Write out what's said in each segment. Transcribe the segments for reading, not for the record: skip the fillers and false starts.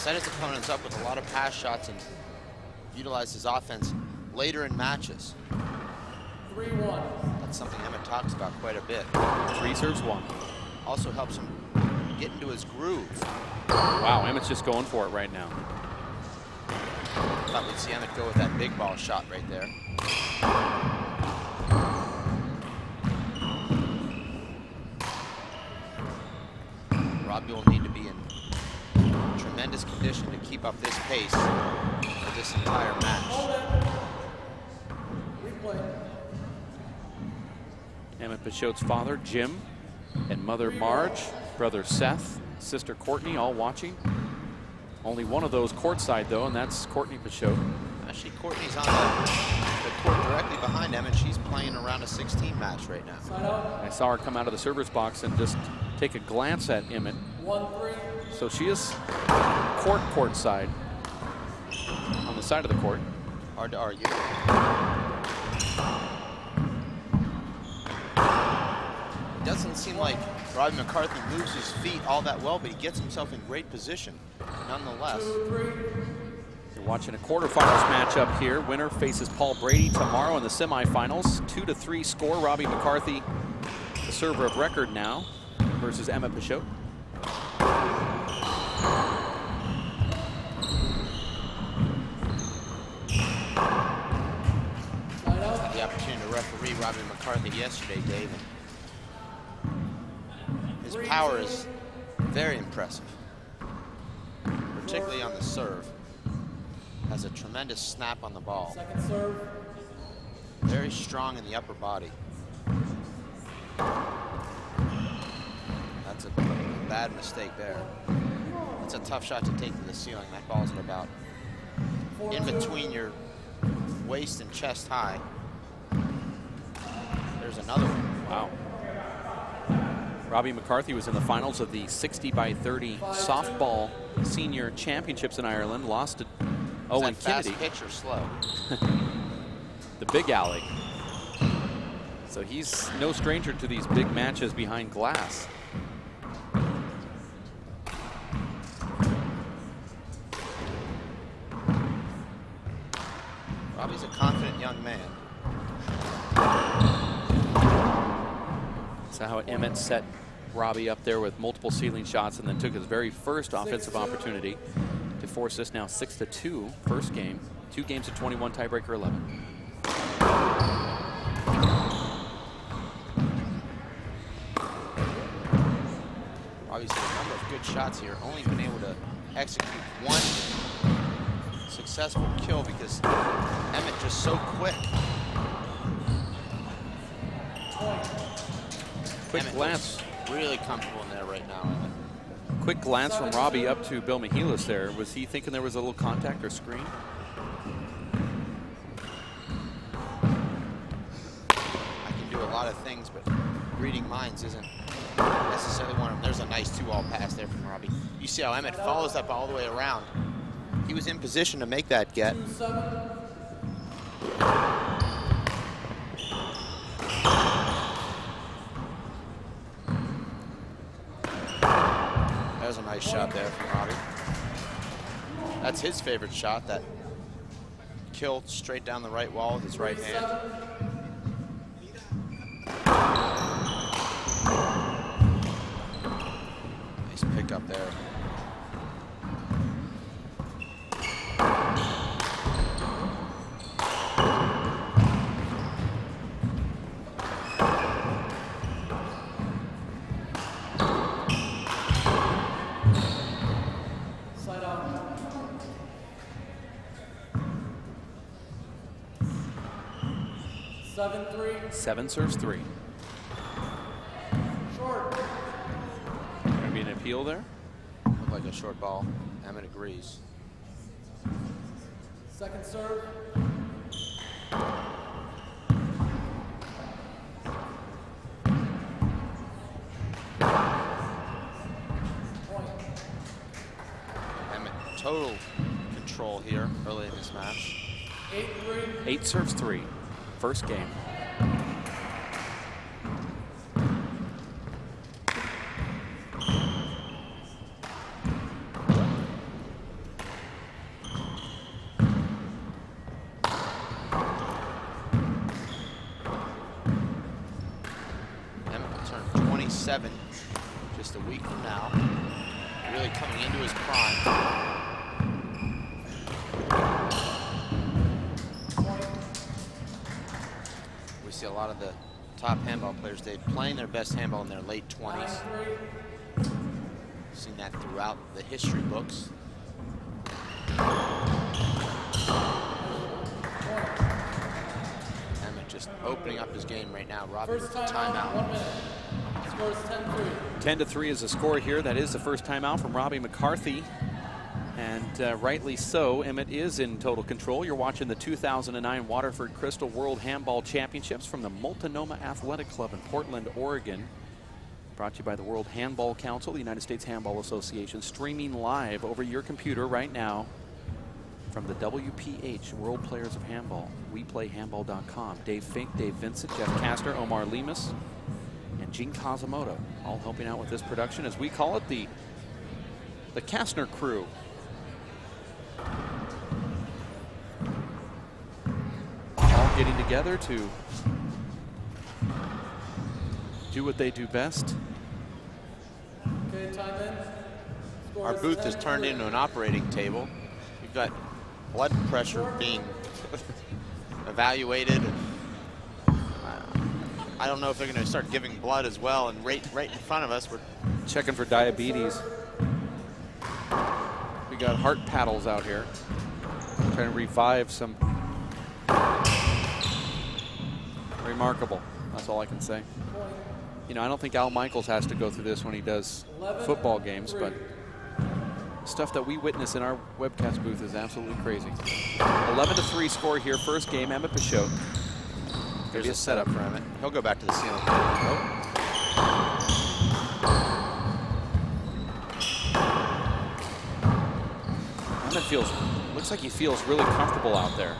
set his opponents up with a lot of pass shots and utilize his offense later in matches. 3-1. That's something Emmett talks about quite a bit. 3 serves 1. Also helps him get into his groove. Wow, Emmett's just going for it right now. Thought we'd see Emmett go with that big ball shot right there. Robbie will need to be in tremendous condition to keep up this pace for this entire match. Emmett Peixoto's father, Jim, and mother, Marge, brother Seth, sister Courtney, all watching. Only one of those courtside, though, and that's Courtney Peixoto. Actually, Courtney's on the court directly behind him, and she's playing around a 16 match right now. I saw her come out of the server's box and just take a glance at Emmett. 1-3. So she is courtside on the side of the court. Hard to argue. It doesn't seem like Robbie McCarthy moves his feet all that well, but he gets himself in great position nonetheless. 2-3. You're watching a quarterfinals matchup here. Winner faces Paul Brady tomorrow in the semifinals. 2-3 score. Robbie McCarthy, the server of record now, versus Emmett Peixoto. Had the opportunity to referee Robbie McCarthy yesterday, Dave. His power is very impressive, particularly on the serve. Has a tremendous snap on the ball. Second serve. Very strong in the upper body. That's a bad mistake there. It's a tough shot to take to the ceiling. That ball's at about in between your waist and chest high. There's another one. Wow. Robbie McCarthy was in the finals of the 60x30 softball senior championships in Ireland. Lost to Owen Kennedy. Fast pitch or slow? The big alley. So he's no stranger to these big matches behind glass. Robbie's a confident young man. That's how Emmett set Robbie up there with multiple ceiling shots and then took his very first offensive opportunity to force this now 6-2 first game. 2 games to 21, tiebreaker 11. Robbie's had a number of good shots here, only been able to execute one successful kill because Emmett just so quick. Quick Emmett glance. Really comfortable in there right now, Emmett. Quick glance from Robbie up to Bill Mihalis there. Was he thinking there was a little contact or screen? I can do a lot of things, but reading minds isn't necessarily one of them. There's a nice 2-all pass there from Robbie. You see how Emmett follows that ball all the way around. He was in position to make that get. 2-7. There's a nice shot there from Robbie. That's his favorite shot, that kill straight down the right wall with his right hand. Nice pick up there. Side out. 7-3. 7 serves 3. Short. Gonna be an appeal there. Looked like a short ball. Emmett agrees. Second serve. Point. Emmett total control here early in this match. 8-3. 8 serves 3. First game. 27, just a week from now. Really coming into his prime. We see a lot of the top handball players, Dave, playing their best handball in their late 20s. Seen that throughout the history books. Emmett just opening up his game right now. Robbie with the timeout. 1 minute. Score is 10-3. 10-3 is the score here. That is the first timeout from Robbie McCarthy. And rightly so, Emmett is in total control. You're watching the 2009 Waterford Crystal World Handball Championships from the Multnomah Athletic Club in Portland, Oregon. Brought to you by the World Handball Council, the United States Handball Association, streaming live over your computer right now from the WPH World Players of Handball, WePlayHandball.com. Dave Fink, Dave Vincent, Jeff Castor, Omar Lemus, and Gene Kazumoto, all helping out with this production, as we call it, the Kastner crew. All getting together to do what they do best. Okay, time in. Score Our is booth is 10-3. turned into an operating table. We've got blood pressure being evaluated. I don't know if they're going to start giving blood as well. And right in front of us, we're Checking for diabetes. We got heart paddles out here. Trying to revive some. Remarkable. That's all I can say. You know, I don't think Al Michaels has to go through this when he does football games, but stuff that we witness in our webcast booth is absolutely crazy. 11-3 score here. First game, Emmett Peixoto. There's a setup for Emmett. He'll go back to the ceiling. Oh. Emmett looks like he feels really comfortable out there.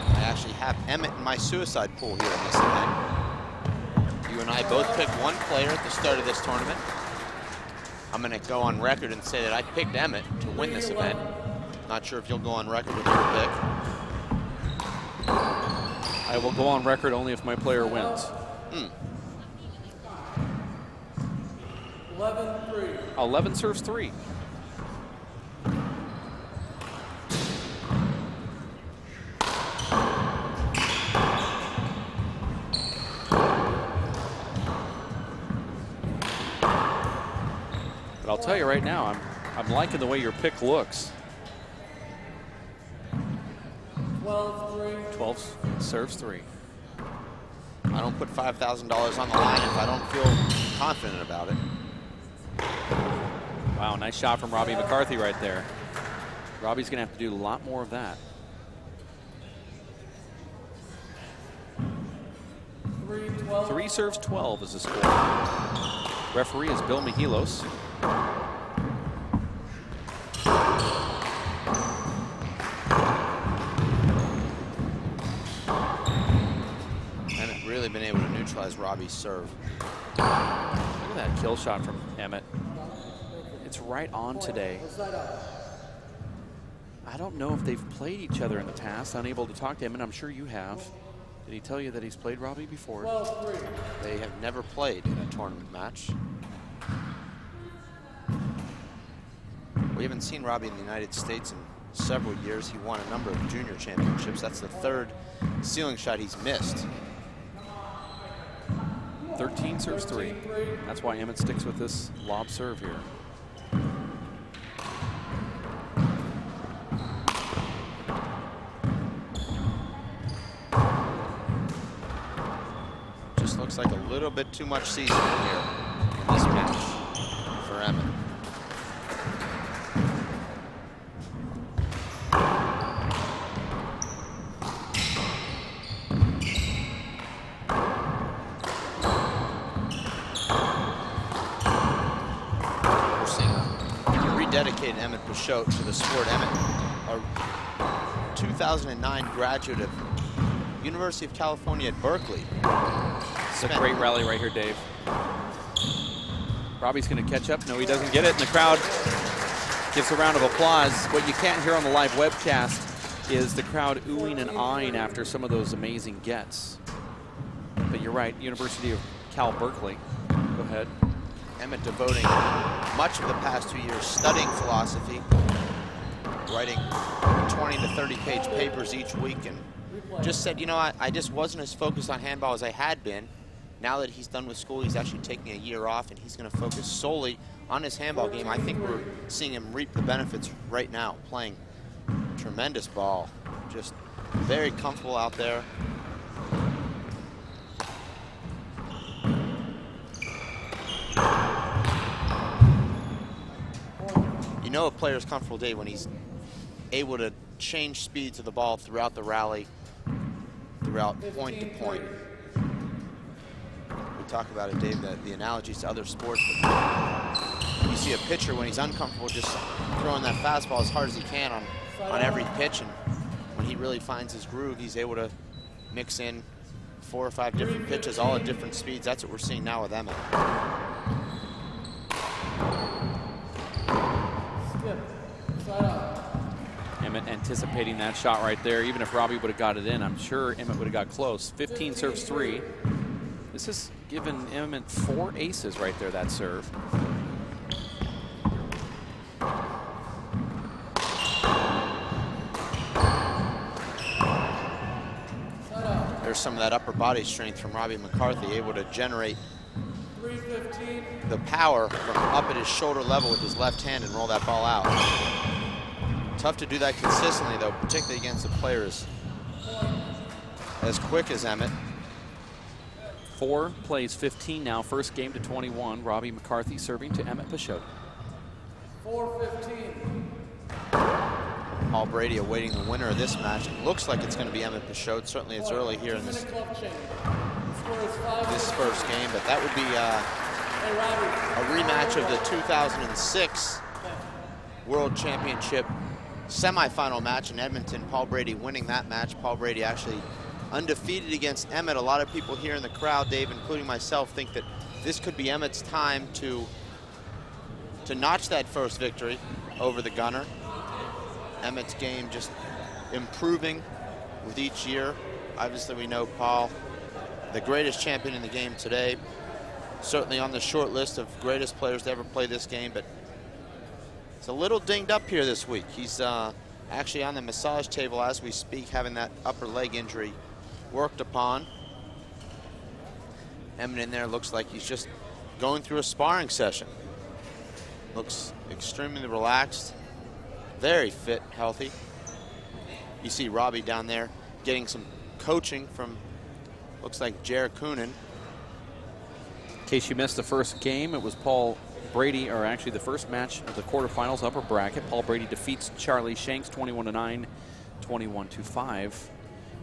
I actually have Emmett in my suicide pool here in this event. You and I both picked one player at the start of this tournament. I'm going to go on record and say that I picked Emmett to win this event. Not sure if you'll go on record with your pick. I will go on record only if my player wins. 11-3. 11 serves 3. But I'll tell you right now, I'm liking the way your pick looks. 12-3. 12 serves 3. I don't put $5,000 on the line if I don't feel confident about it. Wow, nice shot from Robbie McCarthy right there. Robbie's going to have to do a lot more of that. 3-12. 3 serves 12 is the score. Referee is Bill Mihilos. Emmett really been able to neutralize Robbie's serve. Look at that kill shot from Emmett. It's right on today. I don't know if they've played each other in the past. Unable to talk to Emmett. I'm sure you have. Did he tell you that he's played Robbie before? 12-3. They have never played in a tournament match. We haven't seen Robbie in the United States in several years. He won a number of junior championships. That's the third ceiling shot he's missed. 13 serves 3. That's why Emmett sticks with this lob serve here. Just looks like a little bit too much seasoning here in this match for Emmett. Dedicated Emmett Peixoto to the sport. Emmett, a 2009 graduate of University of California at Berkeley. It's a great rally right here, Dave. Robbie's going to catch up. No, he doesn't get it, and the crowd gives a round of applause. What you can't hear on the live webcast is the crowd oohing and eyeing after some of those amazing gets. But you're right, University of Cal Berkeley. Go ahead. Emmett devoting much of the past 2 years studying philosophy, writing 20 to 30 page papers each week, and just said, you know, I just wasn't as focused on handball as I had been. Now that he's done with school, he's actually taking a year off, and he's going to focus solely on his handball game. I think we're seeing him reap the benefits right now, playing tremendous ball, just very comfortable out there. You know a player's comfortable day when he's able to change speeds of the ball throughout the rally, throughout point to point. We talk about it, Dave, the analogies to other sports. But you see a pitcher when he's uncomfortable just throwing that fastball as hard as he can on every pitch, and when he really finds his groove, he's able to mix in 4 or 5 different pitches, all at different speeds. That's what we're seeing now with Emmett. Emmett anticipating that shot right there. Even if Robbie would have got it in, I'm sure Emmett would have got close. 15 serves 3. This has given Emmett 4 aces right there, that serve. There's some of that upper body strength from Robbie McCarthy, able to generate the power from up at his shoulder level with his left hand and roll that ball out. Tough to do that consistently, though, particularly against the players as quick as Emmett. 4 plays 15 now, first game to 21. Robbie McCarthy serving to Emmett Peixoto. 4-15. Paul Brady awaiting the winner of this match. It looks like it's going to be Emmett Peixoto. Certainly it's early here in this first game, but that would be a rematch of the 2006 World Championship semifinal match in Edmonton. Paul Brady winning that match. Paul Brady actually undefeated against Emmett. A lot of people here in the crowd, Dave, including myself, think that this could be Emmett's time to notch that first victory over the Gunner. Emmett's game just improving with each year. Obviously, we know Paul, the greatest champion in the game today, certainly on the short list of greatest players to ever play this game, but it's a little dinged up here this week. He's actually on the massage table as we speak, having that upper leg injury worked upon. Emmett in there looks like he's just going through a sparring session. Looks extremely relaxed, very fit, healthy. You see Robbie down there getting some coaching from, looks like Jared Coonan. In case you missed the first game, it was Paul Brady, or actually the first match of the quarterfinals, upper bracket. Paul Brady defeats Charlie Shanks 21-9, 21-5.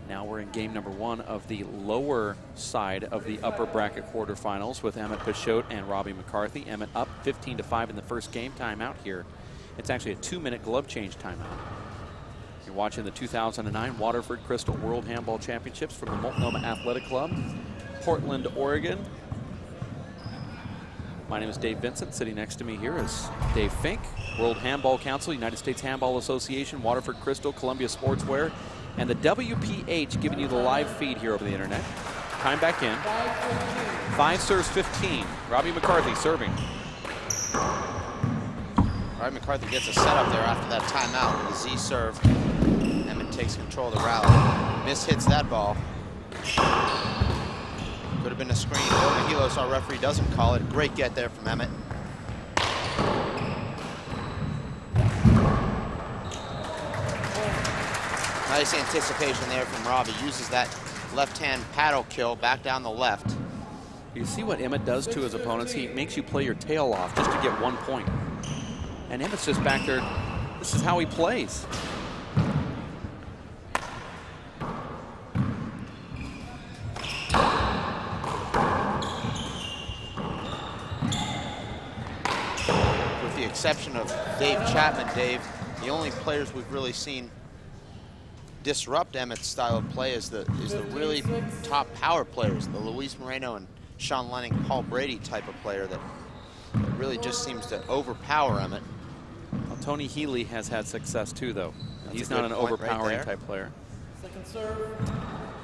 Now we're in game number 1 of the lower side of the upper bracket quarterfinals with Emmett Peixoto and Robbie McCarthy. Emmett up 15-5 in the first game. Timeout here. It's actually a 2-minute glove change timeout. You're watching the 2009 Waterford Crystal World Handball Championships from the Multnomah Athletic Club, Portland, Oregon. My name is Dave Vincent. Sitting next to me here is Dave Fink, World Handball Council, United States Handball Association, Waterford Crystal, Columbia Sportswear, and the WPH giving you the live feed here over the internet. Time back in. 5 serves 15. Robbie McCarthy serving. Robbie McCarthy gets a setup there after that timeout with a Z serve. Emmett takes control of the rally. Mishits that ball. Could have been a screen. Hilos, our referee, doesn't call it. Great get there from Emmett. Nice anticipation there from Robbie. Uses that left-hand paddle kill back down the left. You see what Emmett does to his opponents? He makes you play your tail off just to get 1 point. And Emmett's just back there. This is how he plays. With the exception of Dave Chapman, Dave, the only players we've really seen disrupt Emmett's style of play is the really top power players, the Luis Moreno and Sean Lenning, Paul Brady type of player that It really just seems to overpower Emmett. Well, Tony Healy has had success too, though. That's He's a not good an point right overpowering there. type player. Second serve.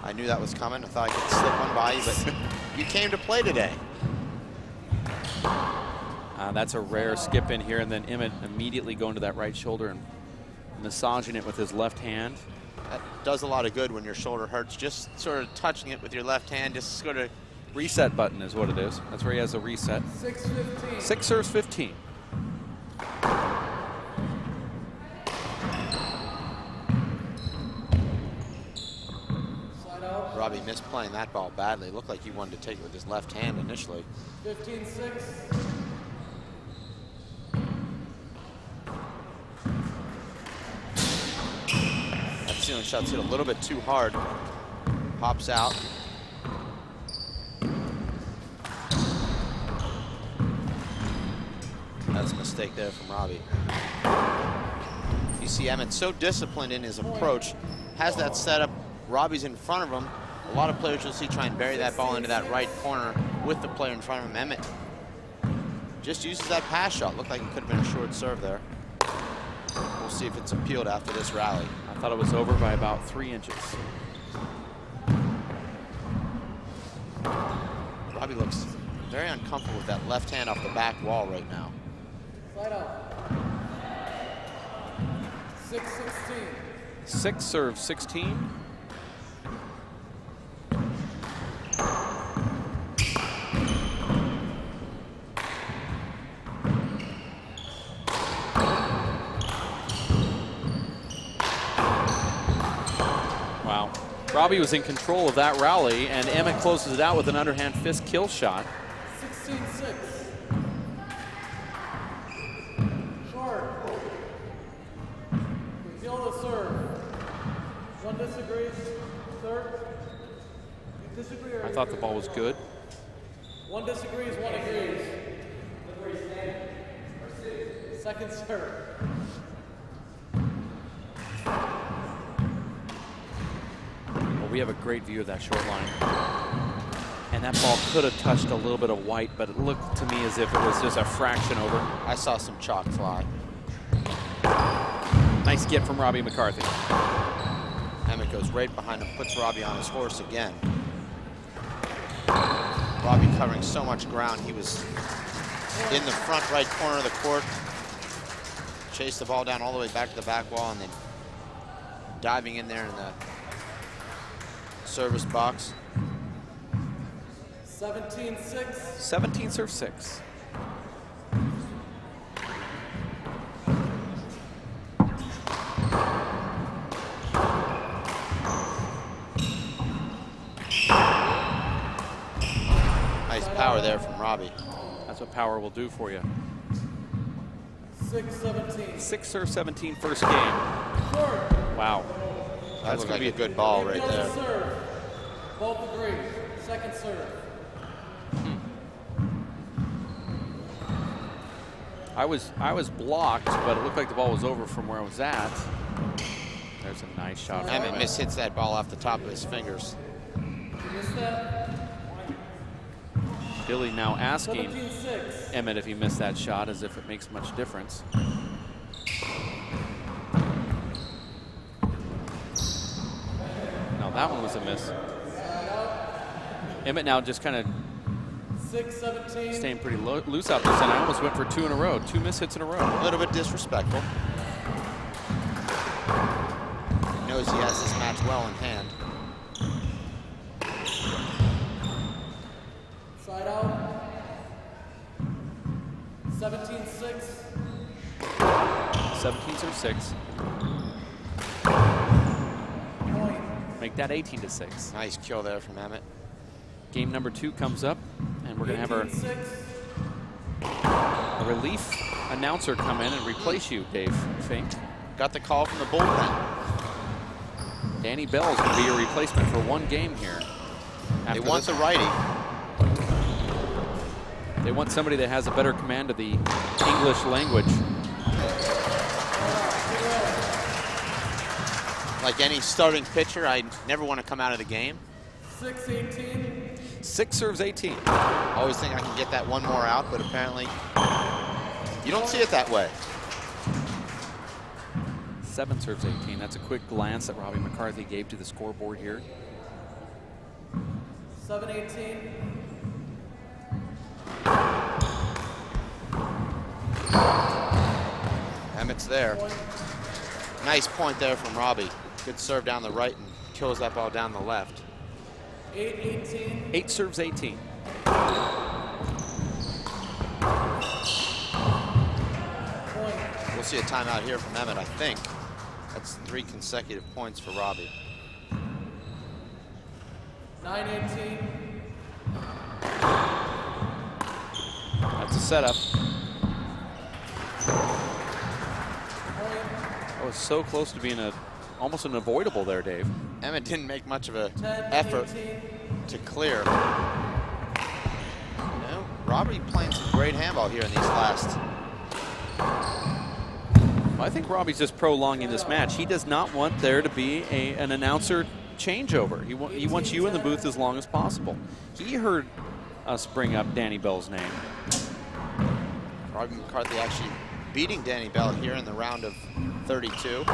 I knew that was coming. I thought I could slip one by you, but you came to play today. That's a rare skip in here, and then Emmett immediately going to that right shoulder and massaging it with his left hand. That does a lot of good when your shoulder hurts. Just sort of touching it with your left hand, just sort of. Reset button is what it is. That's where he has a reset. 6-15. 6 serves 15. Side out. Robbie misplaying that ball badly. It looked like he wanted to take it with his left hand initially. 15-6. That ceiling shot's hit a little bit too hard. Pops out. That's a mistake there from Robbie. You see Emmett so disciplined in his approach, has that set up. Robbie's in front of him. A lot of players you'll see try and bury that ball into that right corner with the player in front of him. Emmett just uses that pass shot. Looked like it could have been a short serve there. We'll see if it's appealed after this rally. I thought it was over by about 3 inches. Robbie looks very uncomfortable with that left hand off the back wall right now. Side out. 6-16. 6 serves 16. Wow. Robbie was in control of that rally, and Emmett closes it out with an underhand fist kill shot. 16-6. Short. Reveal the serve. One disagrees. Third. You disagree or I thought the ball was good. one disagrees, one agrees. Second serve. Well, we have a great view of that short line. And that ball could have touched a little bit of white, but it looked to me as if it was just a fraction over. I saw some chalk fly. Nice get from Robbie McCarthy. Emmett goes right behind him, puts Robbie on his horse again. Robbie covering so much ground. He was in the front right corner of the court. Chased the ball down all the way back to the back wall and then diving in there in the service box. 17-6. 17 serve 6. Nice power there from Robbie. That's what power will do for you. 6-17. 6 serve 17 first game. Short. Wow. That looked like a good ball right Reveal the there. serve. Both agree. Second serve. I was blocked, but it looked like the ball was over from where I was at. There's a nice shot. from Emmett mishits that ball off the top of his fingers. You missed that? Billy now asking 17-6. Emmett if he missed that shot, as if it makes much difference. No, that one was a miss. Emmett now just kind of 6-17. staying pretty loose out there. And I almost went for 2 in a row, 2 miss hits in a row. A little bit disrespectful. He knows he has this match well in hand. Side out. 17-6. 17 serve 6. Point. Make that 18-6. Nice kill there from Emmett. Game number 2 comes up, and we're going to have 18-6. a relief announcer come in and replace you, Dave Fink. Got the call from the bullpen. Danny Bell is going to be your replacement for 1 game here. They want the righty. They want somebody that has a better command of the English language. Like any starting pitcher, I never want to come out of the game. 6-18. 6 serves 18. Always think I can get that one more out, but apparently you don't see it that way. 7 serves 18. That's a quick glance that Robbie McCarthy gave to the scoreboard here. 7-18. Emmett's there. Nice point there from Robbie. Good serve down the right and kills that ball down the left. 8-18. 8 serves 18. We'll see a timeout here from Emmett, I think. That's 3 consecutive points for Robbie. 9-18. That's a setup. That was so close to being almost an avoidable there, Dave. Emmett didn't make much of an effort to clear. Robbie playing some great handball here in these last. I think Robbie's just prolonging this match. He does not want there to be an announcer changeover. He wants you in the booth as long as possible. He heard us bring up Danny Bell's name. Robbie McCarthy actually beating Danny Bell here in the round of 32.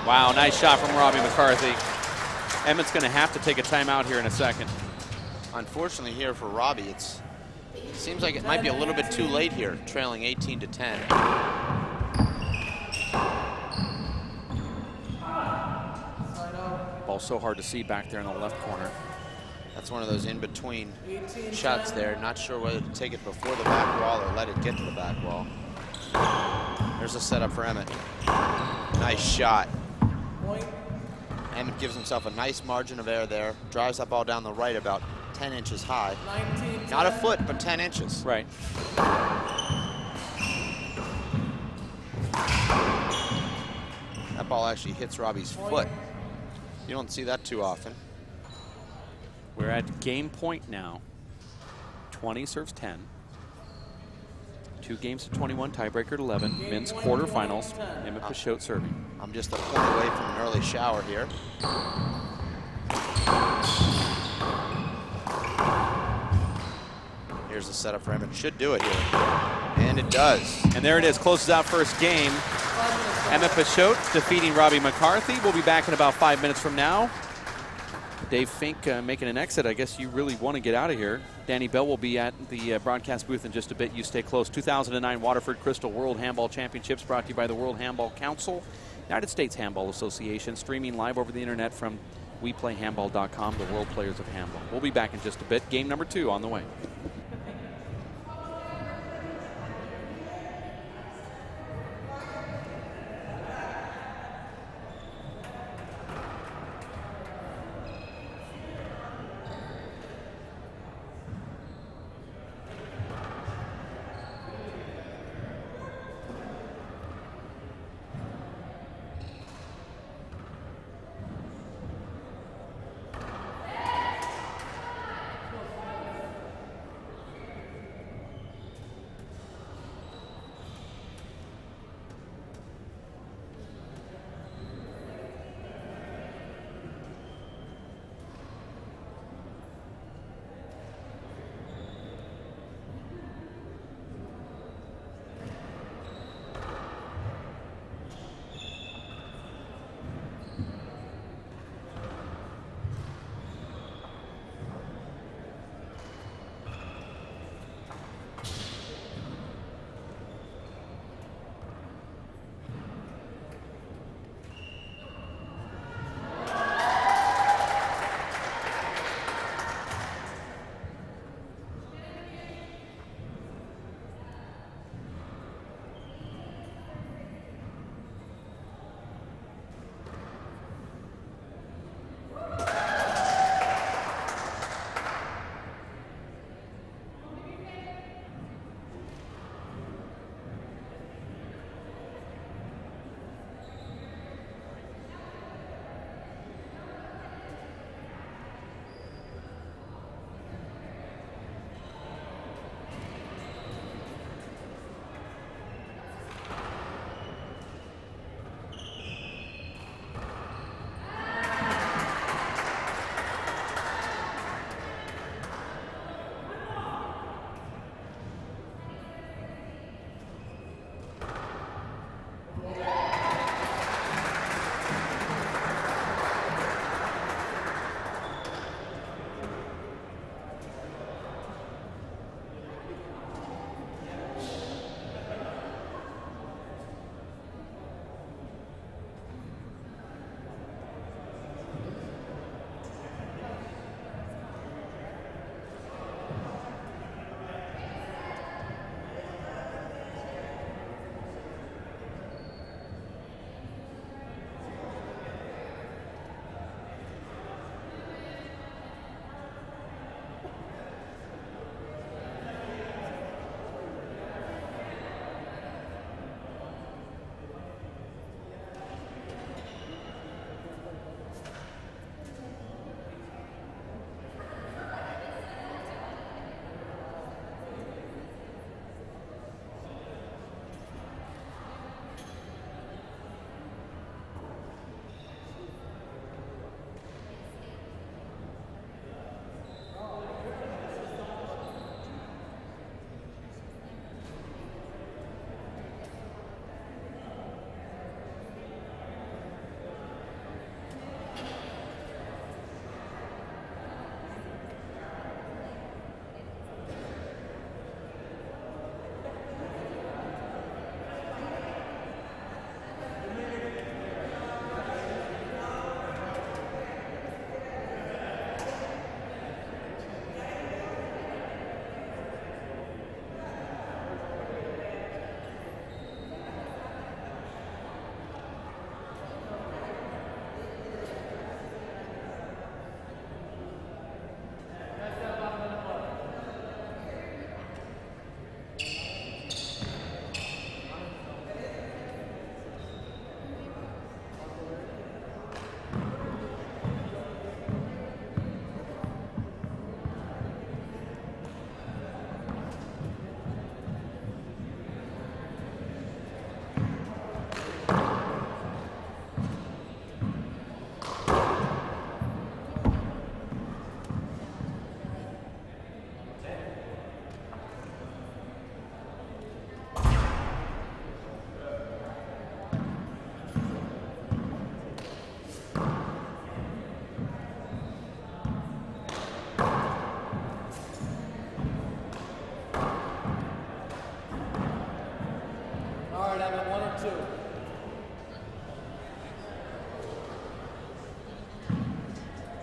Wow, nice shot from Robbie McCarthy. Emmett's going to have to take a timeout here in a second. Unfortunately here for Robbie, it seems like it might be a little bit too late here, trailing 18-10. Ball so hard to see back there in the left corner. That's one of those in-between shots there. Not sure whether to take it before the back wall or let it get to the back wall. There's a setup for Emmett. Nice shot. Emmett gives himself a nice margin of error there. Drives that ball down the right about 10 inches high. Not a foot, but 10 inches. Right. That ball actually hits Robbie's foot. You don't see that too often. We're at game point now. 20 serves 10. 2 games to 21, tiebreaker at 11. Men's quarterfinals. Emmett Peixoto serving. I'm just a point away from an early shower here. Here's the setup for Emmett. Should do it here. And it does. And there it is. Closes out first game. Emmett Peixoto defeating Robbie McCarthy. We'll be back in about 5 minutes from now. Dave Fink making an exit. I guess you really want to get out of here. Danny Bell will be at the broadcast booth in just a bit. You stay close. 2009 Waterford Crystal World Handball Championships brought to you by the World Handball Council, United States Handball Association, streaming live over the internet from WePlayHandball.com, the World Players of Handball. We'll be back in just a bit. Game number 2 on the way.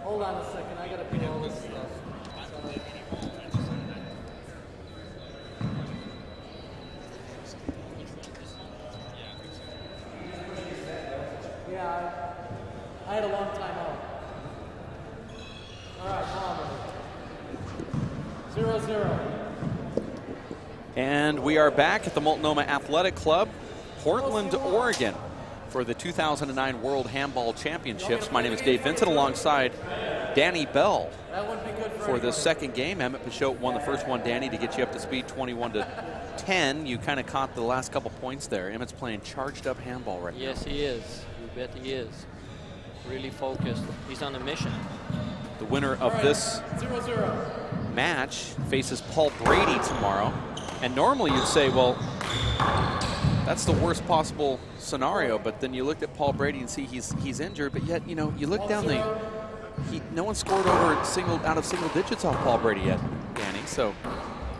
Hold on a second, I gotta put all this stuff. Sorry. Yeah, I had a long time out. All right, now I'm ready. 0-0. And we are back at the Multnomah Athletic Club, Portland, Oregon, for the 2009 World Handball Championships. My name is Dave Vincent alongside Danny Bell for the second game. Emmett Peixoto won the first one, Danny, to get you up to speed 21-10. You kind of caught the last couple points there. Emmett's playing charged up handball right now. Yes, he is. You bet he is. Really focused. He's on a mission. The winner of this match faces Paul Brady tomorrow. And normally you'd say, well, that's the worst possible scenario, but then you looked at Paul Brady and see he's injured, but yet, you know, you look down no one scored over out of single digits off Paul Brady yet, Danny, so.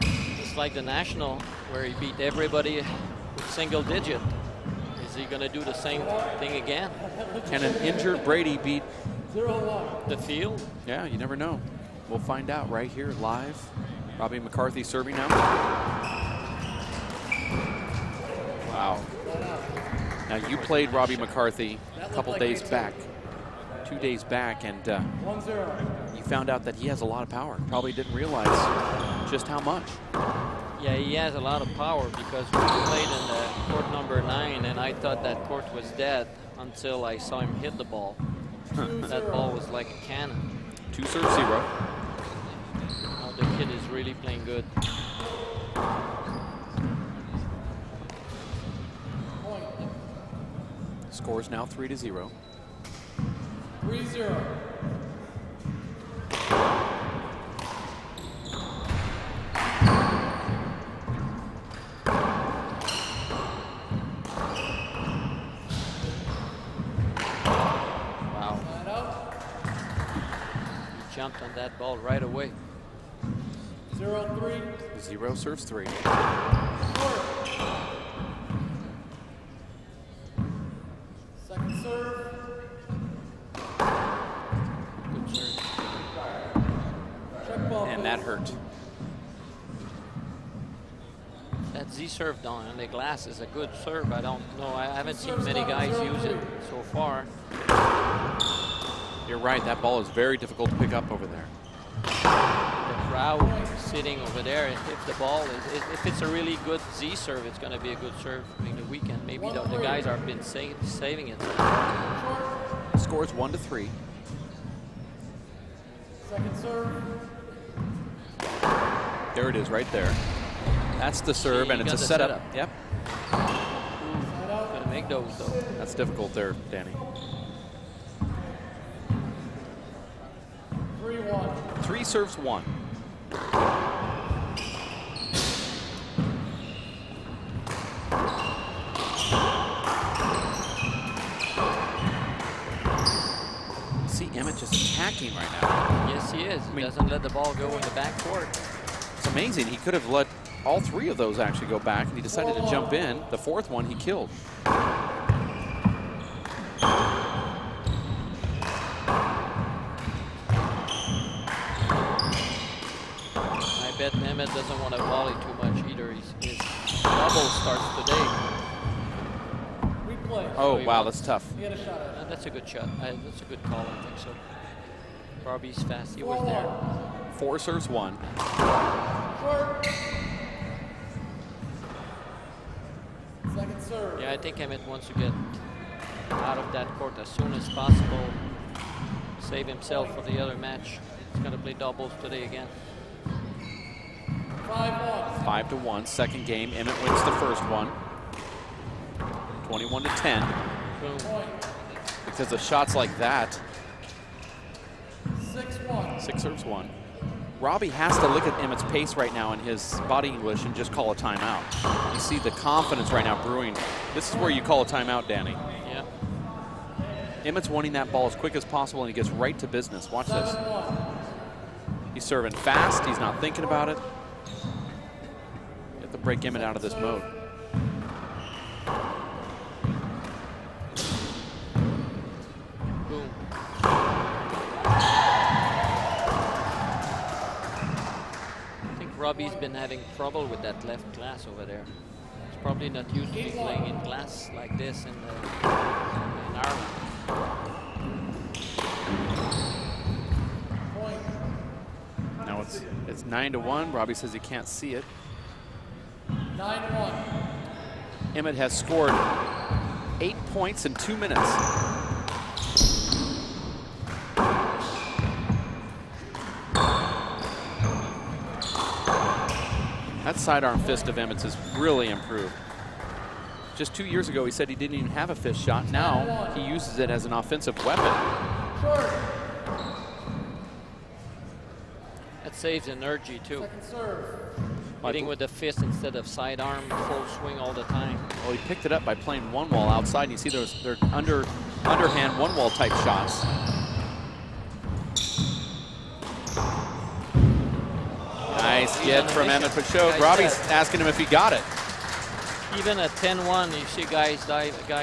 Just like the National, where he beat everybody with single digit. Is he gonna do the same thing again? Can an injured Brady beat the field? Yeah, you never know. We'll find out right here live. Robbie McCarthy serving now. Wow. Now you played Robbie McCarthy a couple days back, 2 days back, and you found out that he has a lot of power. Probably didn't realize just how much. Yeah, he has a lot of power because we played in the court number 9, and I thought that court was dead until I saw him hit the ball. That ball was like a cannon. 2-0. Oh, the kid is really playing good. Scores now 3-0. 3-0. Wow. He jumped on that ball right away. 0-3. 0 serves 3. Second serve. Good serve. Check ball. And that hurt. That Z serve down on the glass is a good serve. I don't know. I haven't seen many guys use it so far. You're right. That ball is very difficult to pick up over there. The crowd sitting over there. If the ball if it's a really good Z serve, it's going to be a good serve during the weekend. Maybe the guys have been saving it. Scores 1-3. Second serve. There it is, right there. That's the serve, and it's a setup. Yep. Gonna make those though. That's difficult there, Danny. 3-1. 3 serves 1. See Emmett just attacking right now. Yes, he is. He doesn't let the ball go in the back court. It's amazing. He could have let all 3 of those actually go back, and he decided to jump in. The 4th one he killed. I bet Emmett doesn't want to volley too much either. His double starts today. We play. Oh, he wow, wants- that's tough. He had a shot at it. That's a good shot. That's a good call, I think so. Robbie's fast. He was there. 4 serves 1. Short. Second serve. Yeah, I think Emmett wants to get out of that court as soon as possible. Save himself for the other match. He's going to play doubles today again. 5-1. 5-1. Second game. Emmett wins the first one. 21-10. Boom. Because of shots like that. 6-1. 6 serves 1. Robbie has to look at Emmett's pace right now in his body English and just call a timeout. You see the confidence right now brewing. This is where you call a timeout, Danny. Yeah. Emmett's wanting that ball as quick as possible, and he gets right to business. Watch this. 7-1. He's serving fast. He's not thinking about it. You have to break Emmett out of this mode. Robbie's been having trouble with that left glass over there. He's probably not used to be playing in glass like this in Ireland. Now it's 9-1. Robbie says he can't see it. 9-1. Emmett has scored 8 points in 2 minutes. That sidearm fist of Emmett's has really improved. Just 2 years ago, he said he didn't even have a fist shot. Now he uses it as an offensive weapon. That saves energy too. Second serve. Hitting with the fist instead of sidearm, full swing all the time. Well, he picked it up by playing one wall outside. And you see they're underhand one wall type shots. Nice get from Emmett Peixoto. Robbie's asking him if he got it. Even at 10-1, you see guy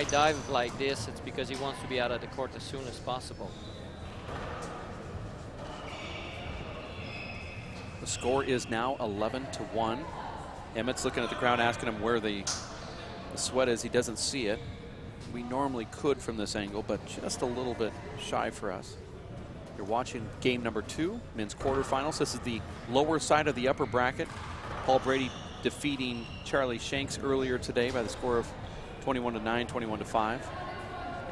dive like this, it's because he wants to be out of the court as soon as possible. The score is now 11-1. Emmett's looking at the crowd, asking him where the sweat is. He doesn't see it. We normally could from this angle, but just a little bit shy for us. You're watching game number 2, men's quarterfinals. This is the lower side of the upper bracket. Paul Brady defeating Charlie Shanks earlier today by the score of 21-9, 21-5.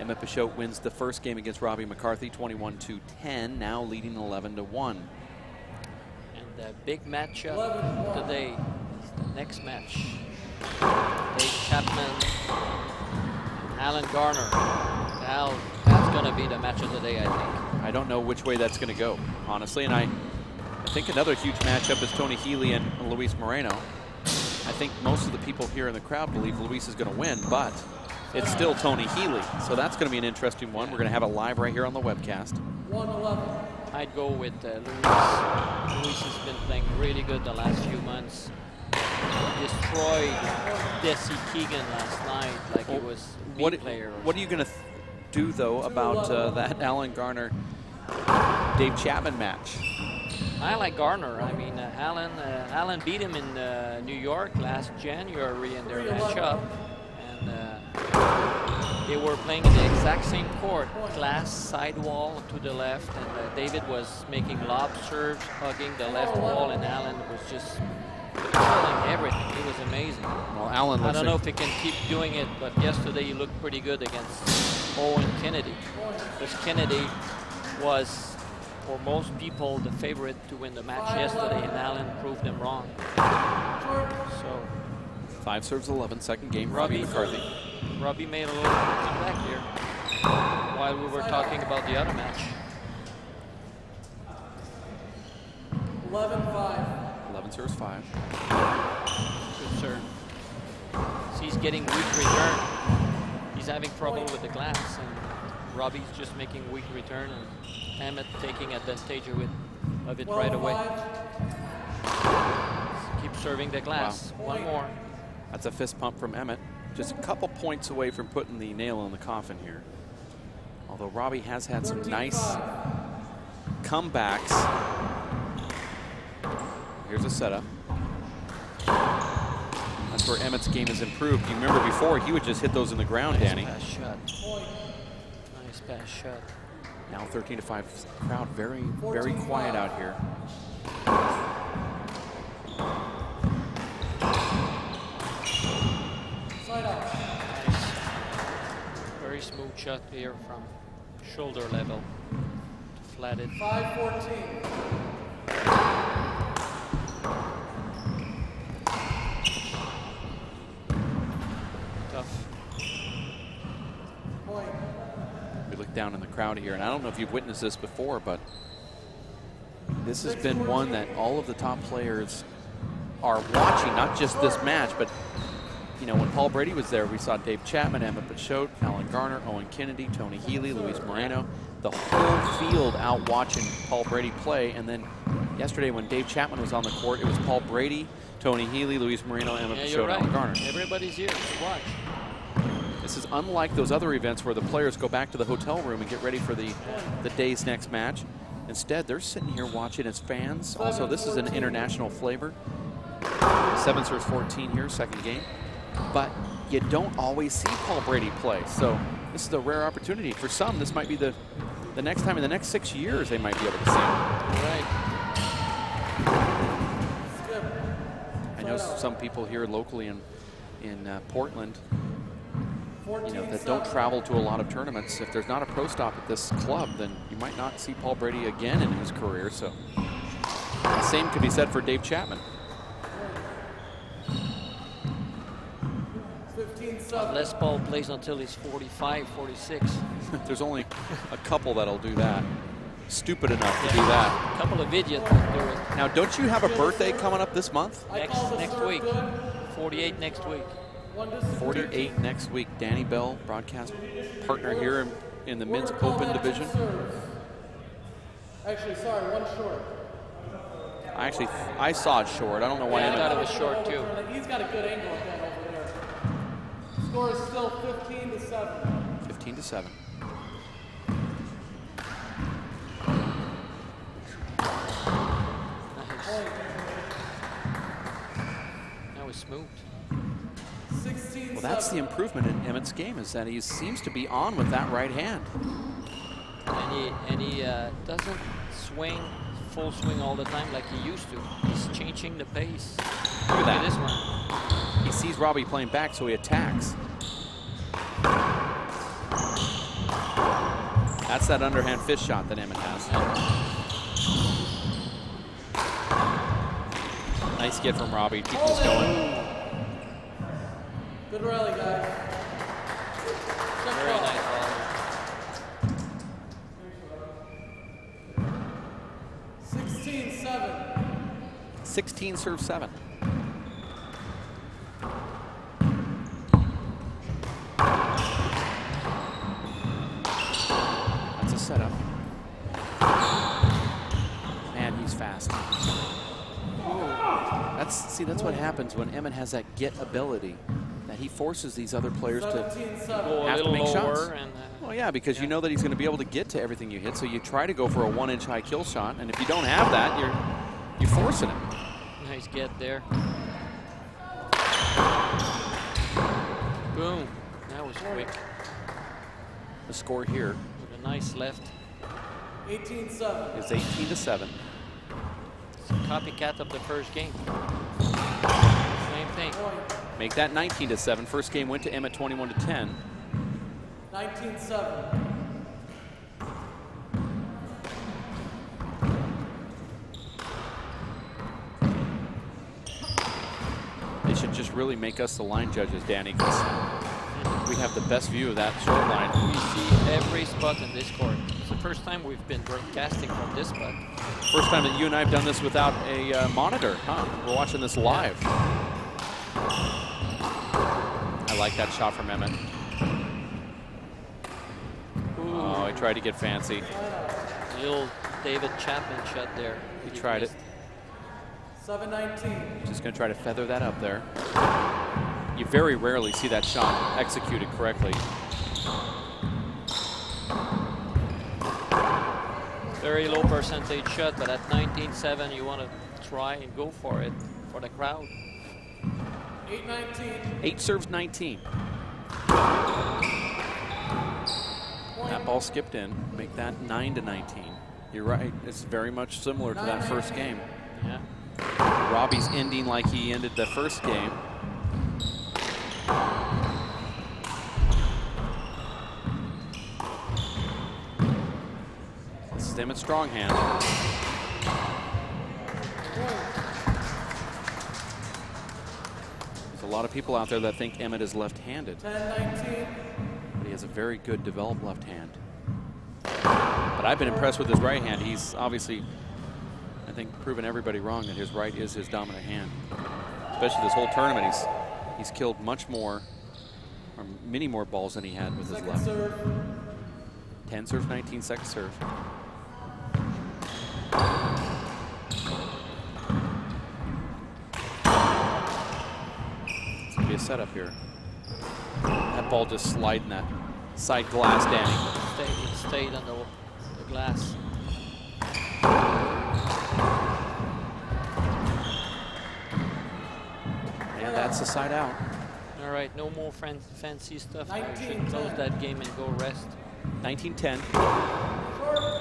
Emmett Peixoto wins the first game against Robbie McCarthy, 21-10, now leading 11-1. And the big matchup today is the next match. Dave Chapman, Alan Garner. Now that's going to be the match of the day, I think. I don't know which way that's going to go, honestly, and I think another huge matchup is Tony Healy and Luis Moreno. I think most of the people here in the crowd believe Luis is going to win, but it's still Tony Healy, so that's going to be an interesting one. We're going to have it live right here on the webcast. 1-11. I'd go with Luis. Luis has been playing really good the last few months. He destroyed Desi Keegan last night like he was a B player. What are you going to do, though, about that Alan Garner Dave Chapman match? I like Garner. I mean, Alan beat him in New York last January in their matchup, and they were playing in the exact same court, glass sidewall to the left, and David was making lob serves, hugging the left wall, and Alan was just controlling everything. It was amazing. Well, Alan, I don't know if he can keep doing it, but yesterday he looked pretty good against Owen Kennedy, because Kennedy was, for most people, the favorite to win the match yesterday, and Allen proved them wrong. So 5 serves 11, second game, Robbie McCarthy. Robbie made a little comeback here while we were talking about the other match. 11-5. 11 serves 5. Good serve. So he's getting weak return. He's having trouble with the glass, and Robbie's just making weak return, and Emmett taking advantage of it right away. Keep serving the glass. Wow. One more. That's a fist pump from Emmett. Just a couple points away from putting the nail in the coffin here. Although Robbie has had some nice comebacks. Here's a setup. That's where Emmett's game has improved. You remember before, he would just hit those in the ground, Nice Danny. pass shot. Nice pass shot. Now 13-5, crowd very, very quiet out here. Nice. Very smooth shot here from shoulder level to flatted. 5-14. Tough. We look down in the crowd here, and I don't know if you've witnessed this before, but this has been one that all of the top players are watching, not just this match, but you know, when Paul Brady was there, we saw Dave Chapman, Emmett Peixoto, Alan Garner, Owen Kennedy, Tony Healy, Luis Moreno, the whole field out watching Paul Brady play. And then yesterday when Dave Chapman was on the court, it was Paul Brady, Tony Healy, Luis Moreno, Emmett Peixoto, right. Alan Garner. Everybody's here to watch. This is unlike those other events where the players go back to the hotel room and get ready for the day's next match. Instead, they're sitting here watching as fans. Also, this is an international flavor. 7 serves 14 here, second game. But you don't always see Paul Brady play. So this is a rare opportunity. For some, this might be the next time in the next 6 years they might be able to see him. Right. I know some people here locally in Portland, you know, that don't travel to a lot of tournaments. If there's not a pro stop at this club, then you might not see Paul Brady again in his career. So the same could be said for Dave Chapman. Unless Paul plays until he's 45, 46. There's only a couple that'll do that. Stupid enough to do that. A couple of idiots do it. Now, don't you have a birthday coming up this month? Next week. 48 next week. 48 next week. Danny Bell, broadcast partner here in the men's open division. Actually, sorry, one short. I saw it short. I don't know why. I thought it was short too. He's got a good angle at that over there. Score is still 15-7. 15-7. That was smooth. 16-7. Well, that's the improvement in Emmett's game, is that he seems to be on with that right hand. And he doesn't swing full swing all the time like he used to. He's changing the pace. Look at that. This one. He sees Robbie playing back, so he attacks. That's that underhand fist shot that Emmett has. Nice get from Robbie. Keep this going. Good rally, guys. Very nice ball. 16-7. 16 serve 7. That's a setup. Man, he's fast. That's what happens when Emmett has that get ability, that he forces these other players to Go a have to little make shots. lower and Well, yeah, because you know that he's going to be able to get to everything you hit, so you try to go for a 1-inch high kill shot, and if you don't have that, you're forcing it. nice get there. Boom. That was quick. The score here With a nice left. 18-7. is 18-7. It's a copycat of the first game. Same thing. Make that 19-7. First game went to Emmett 21-10. 19-7. They should just really make us the line judges, Danny, because we have the best view of that short line. We see every spot in this court. It's the first time we've been broadcasting from this spot. First time that you and I have done this without a monitor, huh? We're watching this live. I like that shot from Emmett. Oh, he tried to get fancy. Little David Chapman shot there. He tried it. 7-19. Just going to try to feather that up there. You very rarely see that shot executed correctly. Very low percentage shot, but at 19-7, you want to try and go for it for the crowd. 8-19. 8 serves 19. That ball skipped in. Make that 9-19. You're right. It's very much similar to that first game. Yeah. Robbie's ending like he ended the first game. This is Emmett's strong hand. There's a lot of people out there that think Emmett is left-handed. 10-19. But he has a very good developed left hand. But I've been impressed with his right hand. He's obviously, I think, proven everybody wrong that his right is his dominant hand. Especially this whole tournament, he's killed much more, or many more balls than he had with his left. Serve. 10 serves 19, second serve. It's gonna be a setup here. That ball just sliding that side glass, Danny. It stayed on the glass. And that's the side out. All right, no more fancy stuff. I should close that game and go rest. 19-10.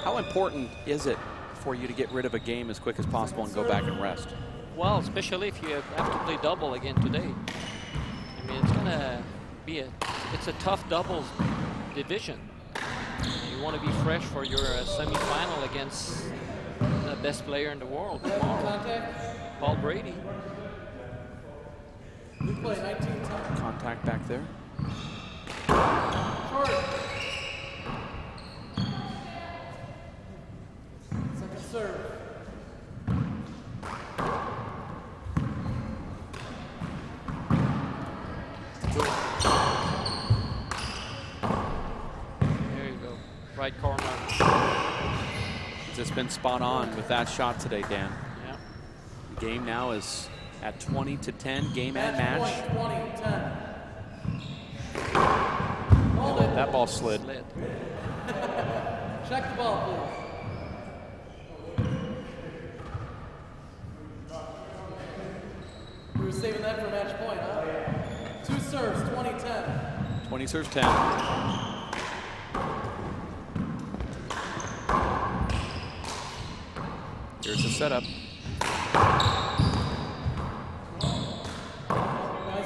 How important is it for you to get rid of a game as quick as possible and go back and rest? Well, especially if you have to play double again today. I mean, it's gonna be it's a tough doubles division. You want to be fresh for your semi-final against the best player in the world tomorrow, Paul Brady. We play 19 times. Contact back there. Short. Second serve. There you go. Right corner. Just been spot on with that shot today, Dan. Yeah. The game now is at 20-10, game and match. Point, 20-10. That ball slid. Check the ball, please. We were saving that for match point, huh? 2 serves, 20-10. 20 serves 10. Here's the setup.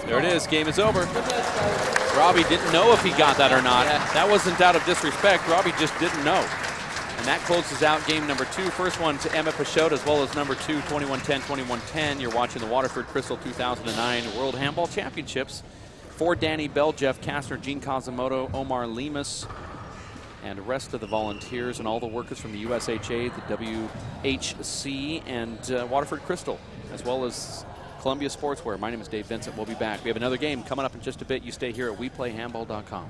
There it is, game is over. Robbie didn't know if he got that or not. Yeah. That wasn't out of disrespect. Robbie just didn't know. And that closes out game number 2. First one to EMMETT Peixoto, as well as number 2, 21-10, 21-10. You're watching the Waterford Crystal 2009 World Handball Championships. For Danny Bell, Jeff Kastner, Gene Kazumoto, Omar Lemus, and the rest of the volunteers and all the workers from the USHA, the WHC, and Waterford Crystal, as well as Columbia Sportswear. My name is Dave Vincent. We'll be back. We have another game coming up in just a bit. You stay here at WePlayHandball.com.